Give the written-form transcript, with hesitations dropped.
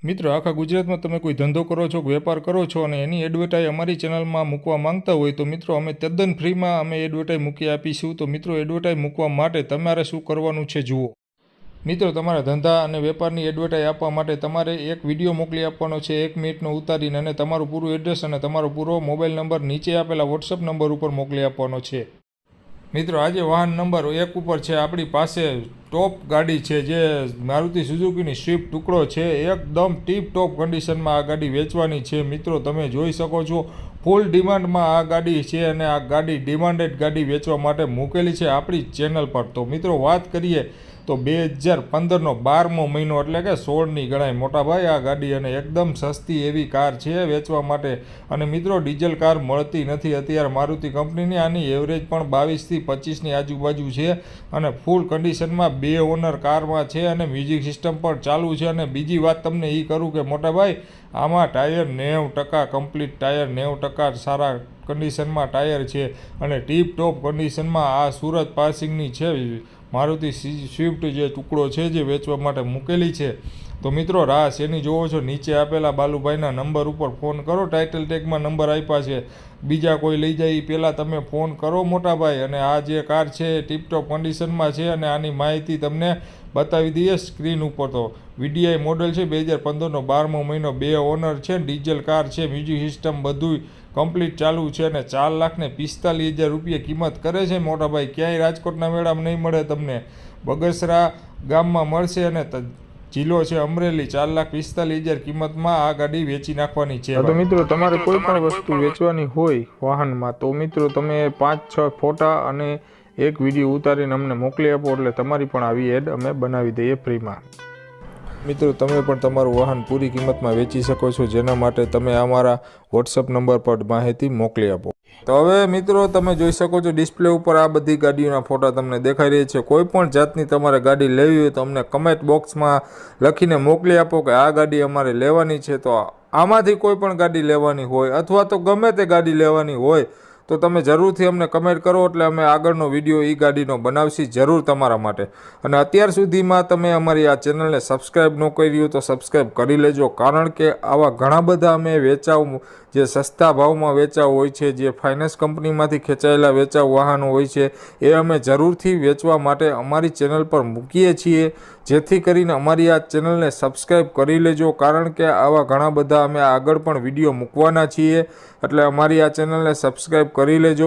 મિત્રો આખા ગુજરાતમાં તમે કોઈ ધંધો કરો છો, વેપાર કરો છો અને એની એડવર્ટાઈઝ અમારી ચેનલમાં મૂકવા માંગતા હોય તો મિત્રો અમે તદ્દન ફ્રીમાં અમે એડવર્ટાઈઝ મૂકી આપીશું। તો મિત્રો એડવર્ટાઈઝ મૂકવા માટે તમારે શું કરવાનું છે જુઓ। મિત્રો તમારા ધંધા અને વેપારની એડવર્ટાઈઝ આપવા માટે તમારે એક વિડીયો મોકલી આપવાનો છે 1 મિનિટનો ઉતારીને, અને તમારું પૂરું એડ્રેસ અને તમારો પૂરો મોબાઈલ નંબર નીચે આપેલા વોટ્સઅપ નંબર ઉપર મોકલી આપવાનો છે। મિત્રો આજે વાહન નંબર 1 ઉપર છે આપણી પાસે ટોપ ગાડી છે, જે મારુતિ સુઝુકીની સ્વિફ્ટ ટુકડો છે। એકદમ ટીપ ટોપ કન્ડિશનમાં આ ગાડી વેચવાની છે। મિત્રો તમે જોઈ શકો છો ફૂલ ડિમાન્ડમાં આ ગાડી છે, અને આ ગાડી ડિમાન્ડેડ ગાડી વેચવા માટે મૂકેલી છે આપણી ચેનલ પર। તો મિત્રો વાત કરીએ તો 2015નો 12મો મહિનો એટલે કે 16ની ગણાય મોટાભાઈ આ ગાડી, અને એકદમ સસ્તી એવી કાર છે વેચવા માટે। અને મિત્રો ડીઝલ કાર મળતી નથી અત્યારે મારુતિ કંપનીની, આની એવરેજ પણ 22થી 25ની આજુબાજુ છે, અને ફૂલ કન્ડિશનમાં 2 ઓનર કારમાં છે, અને મ્યુઝિક સિસ્ટમ પણ ચાલુ છે। અને બીજી વાત તમને એ કરું કે મોટાભાઈ આમાં ટાયર 90% કમ્પ્લીટ ટાયર 90% સારા કન્ડિશનમાં ટાયર છે, અને ટીપ ટોપ કન્ડિશનમાં આ સુરત પાસિંગની છે મારુતિ સ્વિફ્ટ જે ટુકડો છે જે વેચવા માટે મૂકેલી છે। તો મિત્રો રાહ શેની જોવો છો, નીચે આપેલા બાલુભાઈના નંબર ઉપર ફોન કરો, ટાઇટલ ટેગમાં નંબર આપ્યા છે, બીજા કોઈ લઈ જાય એ પહેલાં તમે ફોન કરો મોટાભાઈ। અને આ જે કાર છે ટીપટોપ કન્ડિશનમાં છે, અને આની માહિતી તમને બતાવી દઈએ સ્ક્રીન ઉપર। તો વીડીઆઈ મોડલ છે 2015નો 12મો મહિનો, 2 ઓનર છે, ડીઝલ કાર છે, મ્યુઝિક સિસ્ટમ બધું કમ્પ્લીટ ચાલુ છે, અને 4,45,000 રૂપિયા કિંમત કરે છે મોટાભાઈ। ક્યાંય રાજકોટના મેળામાં નહીં મળે તમને, બગસરા ગામમાં મળશે, અને જિલ્લો છે અમરેલી। 4,45,000 કિંમતમાં આ ગાડી વેચી નાખવાની છે। તો મિત્રો તમારે કોઈ પણ વસ્તુ વેચવાની હોય વાહનમાં તો મિત્રો તમે 5-6 ફોટા અને એક વિડીયો ઉતારીને અમને મોકલી આપો, એટલે તમારી પણ આવી એડ અમે બનાવી દઈએ ફ્રીમાં। મિત્રો તમે પણ તમારું વાહન પૂરી કિંમતમાં વેચી શકો છો, જેના માટે તમે અમારા વોટ્સઅપ નંબર પર માહિતી મોકલી આપો। તો હવે મિત્રો તમે જોઈ શકો છો ડિસ્પ્લે ઉપર આ બધી ગાડીઓના ફોટા તમને દેખાઈ રહી છે। કોઈ પણ જાતની તમારે ગાડી લેવી હોય તો અમને કમેન્ટ બોક્સમાં લખીને મોકલી આપો કે આ ગાડી અમારે લેવાની છે। તો આમાંથી કોઈ પણ ગાડી લેવાની હોય અથવા તો ગમે તે ગાડી લેવાની હોય તો તમે જરૂરથી અમને કમેન્ટ કરો, એટલે અમે આગળનો વિડીયો એ ગાડીનો બનાવશી જરૂર તમારા માટે। અને અત્યાર સુધીમાં તમે અમારી આ ચેનલને સબસ્ક્રાઈબ ન કરી હોય તો સબસ્ક્રાઈબ કરી લેજો, કારણ કે આવા ઘણા બધા અમે વેચાવ જે સસ્તા ભાવમાં વેચાવ હોય છે, જે ફાઇનાન્સ કંપનીમાંથી ખેંચાયેલા વેચાવ વાહનો હોય છે, એ અમે જરૂરથી વેચવા માટે અમારી ચેનલ પર મૂકીએ છીએ। જેથી કરીને અમારી આ ચેનલને સબસ્ક્રાઈબ કરી લેજો, કારણ કે આવા ઘણા બધા અમે આગળ પણ વિડીયો મૂકવાના છીએ, એટલે અમારી આ ચેનલને સબસ્ક્રાઈબ કરી લેજો।